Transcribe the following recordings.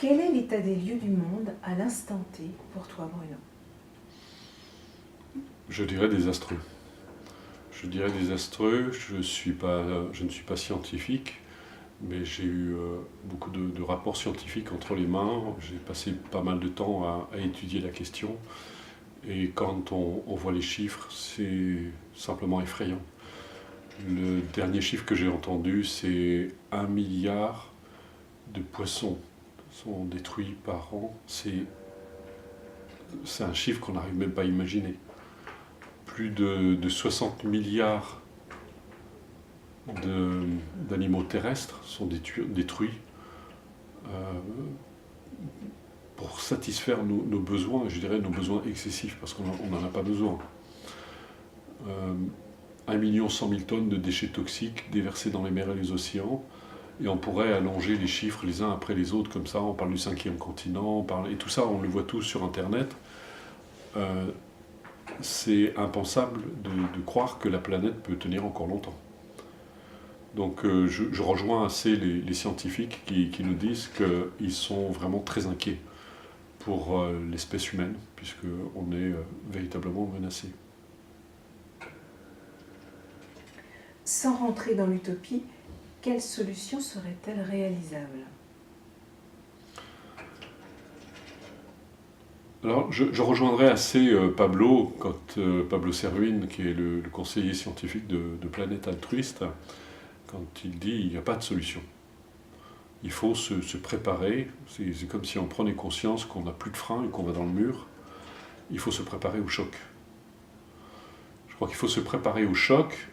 Quel est l'état des lieux du monde à l'instant T pour toi, Bruno? Je dirais désastreux. Je dirais désastreux, je ne suis pas scientifique, mais j'ai eu beaucoup de rapports scientifiques entre les mains. J'ai passé pas mal de temps à étudier la question. Et quand on voit les chiffres, c'est simplement effrayant. Le dernier chiffre que j'ai entendu, c'est 1 milliard de poissons sont détruits par an. C'est un chiffre qu'on n'arrive même pas à imaginer. Plus de 60 milliards d'animaux terrestres sont détruits pour satisfaire nos besoins, je dirais nos besoins excessifs, parce qu'on n'en a pas besoin. 1,1 million tonnes de déchets toxiques déversés dans les mers et les océans, et on pourrait allonger les chiffres les uns après les autres, comme ça, on parle du 5e continent, et tout ça, on le voit tous sur Internet. C'est impensable de croire que la planète peut tenir encore longtemps. Donc je rejoins assez les scientifiques qui nous disent qu'ils sont vraiment très inquiets pour l'espèce humaine, puisqu'on est véritablement menacé. Sans rentrer dans l'utopie, quelle solution serait-elle réalisable? Alors je rejoindrai assez Pablo, Pablo Servine, qui est le conseiller scientifique de Planète Altruiste, quand il dit il n'y a pas de solution. Il faut se préparer, c'est comme si on prenait conscience qu'on n'a plus de frein et qu'on va dans le mur. Il faut se préparer au choc. Je crois qu'il faut se préparer au choc,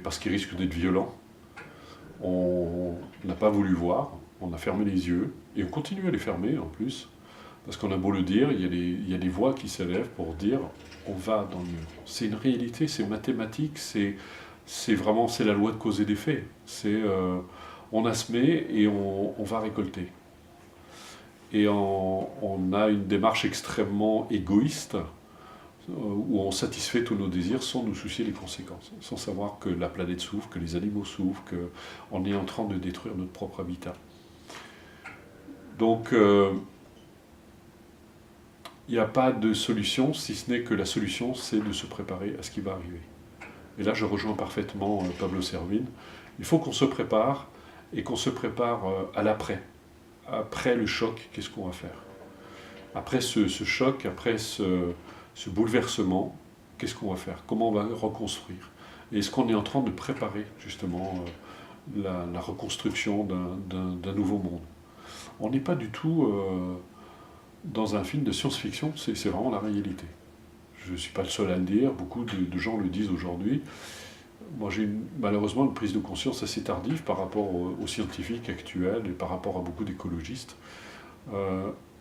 parce qu'il risque d'être violent. On n'a pas voulu voir, on a fermé les yeux, et on continue à les fermer en plus, parce qu'on a beau le dire, il y a des voix qui s'élèvent pour dire on va dans le mur. C'est une réalité, c'est mathématique, c'est la loi de cause et d'effet. On a semé et on va récolter. Et on a une démarche extrêmement égoïste, où on satisfait tous nos désirs sans nous soucier des conséquences, sans savoir que la planète souffre, que les animaux souffrent, qu'on est en train de détruire notre propre habitat. Donc, il n'y a pas de solution, si ce n'est que la solution, c'est de se préparer à ce qui va arriver. Et là, je rejoins parfaitement Pablo Servine. Il faut qu'on se prépare, et qu'on se prépare à l'après. Après le choc, qu'est-ce qu'on va faire? Après ce choc, après ce bouleversement, qu'est-ce qu'on va faire? Comment on va reconstruire? Et est-ce qu'on est en train de préparer justement la reconstruction d'un nouveau monde? On n'est pas du tout dans un film de science-fiction, c'est vraiment la réalité. Je ne suis pas le seul à le dire, beaucoup de gens le disent aujourd'hui. Moi j'ai malheureusement une prise de conscience assez tardive par rapport aux scientifiques actuels et par rapport à beaucoup d'écologistes.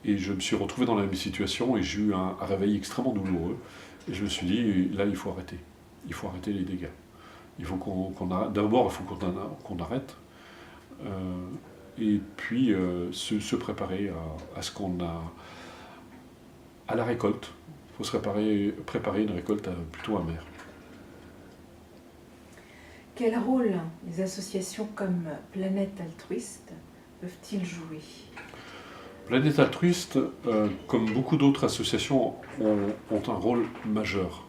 Et je me suis retrouvé dans la même situation et j'ai eu un réveil extrêmement douloureux. Et je me suis dit, là, il faut arrêter. Il faut arrêter les dégâts. Il faut qu'on arrête. D'abord, il faut qu'on arrête. Et puis, se préparer à ce qu'on a... à la récolte. Il faut se préparer une récolte plutôt amère. Quel rôle les associations comme Planète Altruiste peuvent-ils jouer? Planète Altruiste, comme beaucoup d'autres associations, ont un rôle majeur.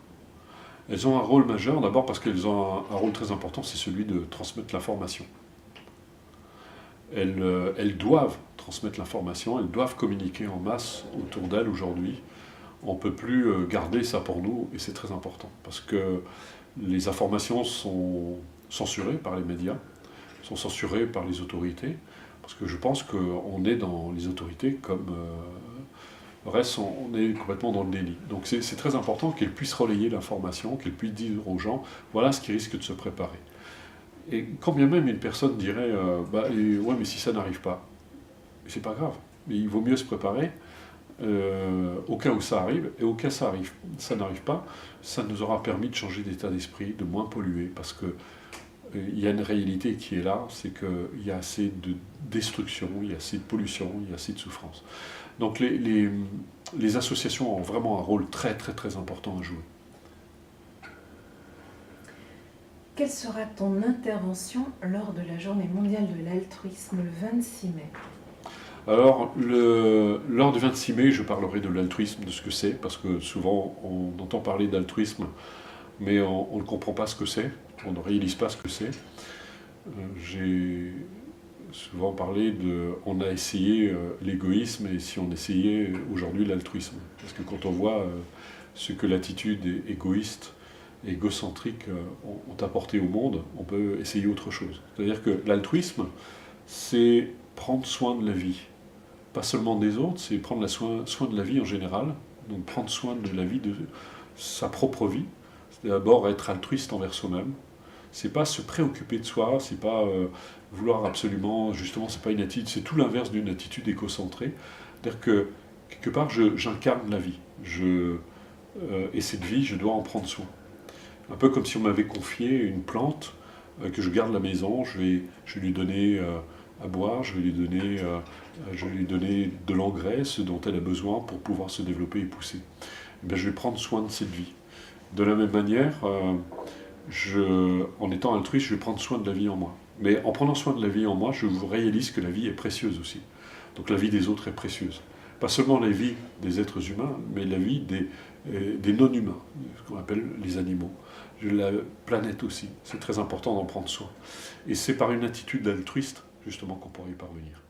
Elles ont un rôle majeur, d'abord parce qu'elles ont un rôle très important, c'est celui de transmettre l'information. Elles doivent transmettre l'information, elles doivent communiquer en masse autour d'elles aujourd'hui. On ne peut plus garder ça pour nous, et c'est très important, parce que les informations sont censurées par les médias, sont censurées par les autorités, parce que je pense qu'on est dans les autorités comme le reste, on est complètement dans le déni. Donc c'est très important qu'elles puissent relayer l'information, qu'elles puissent dire aux gens, voilà ce qui risque de se préparer. Et quand bien même une personne dirait, ouais mais si ça n'arrive pas, c'est pas grave, mais il vaut mieux se préparer au cas où ça arrive, et au cas où ça n'arrive pas, ça nous aura permis de changer d'état d'esprit, de moins polluer, parce que il y a une réalité qui est là, c'est qu'il y a assez de destruction, il y a assez de pollution, il y a assez de souffrance. Donc les associations ont vraiment un rôle très très très important à jouer. Quelle sera ton intervention lors de la Journée mondiale de l'altruisme le 26 mai? Alors, lors du 26 mai, je parlerai de l'altruisme, de ce que c'est, parce que souvent on entend parler d'altruisme, mais on ne comprend pas ce que c'est, on ne réalise pas ce que c'est. J'ai souvent parlé on a essayé l'égoïsme, et si on essayait aujourd'hui l'altruisme. Parce que quand on voit ce que l'attitude égoïste, égocentrique ont apporté au monde, on peut essayer autre chose. C'est-à-dire que l'altruisme, c'est prendre soin de la vie. Pas seulement des autres, c'est prendre soin de la vie en général, donc prendre soin de la vie, de sa propre vie. C'est d'abord être altruiste envers soi-même. C'est pas se préoccuper de soi, c'est pas vouloir absolument, justement, c'est pas une attitude, c'est tout l'inverse d'une attitude égocentrée. C'est-à-dire que, quelque part, j'incarne la vie. Et cette vie, je dois en prendre soin. Un peu comme si on m'avait confié une plante que je garde à la maison, je vais lui donner à boire, je vais lui donner de l'engrais, ce dont elle a besoin pour pouvoir se développer et pousser. Et bien, je vais prendre soin de cette vie. De la même manière, en étant altruiste, je vais prendre soin de la vie en moi. Mais en prenant soin de la vie en moi, je réalise que la vie est précieuse aussi. Donc la vie des autres est précieuse. Pas seulement la vie des êtres humains, mais la vie des non-humains, ce qu'on appelle les animaux. La planète aussi. C'est très important d'en prendre soin. Et c'est par une attitude altruiste, justement, qu'on pourra y parvenir.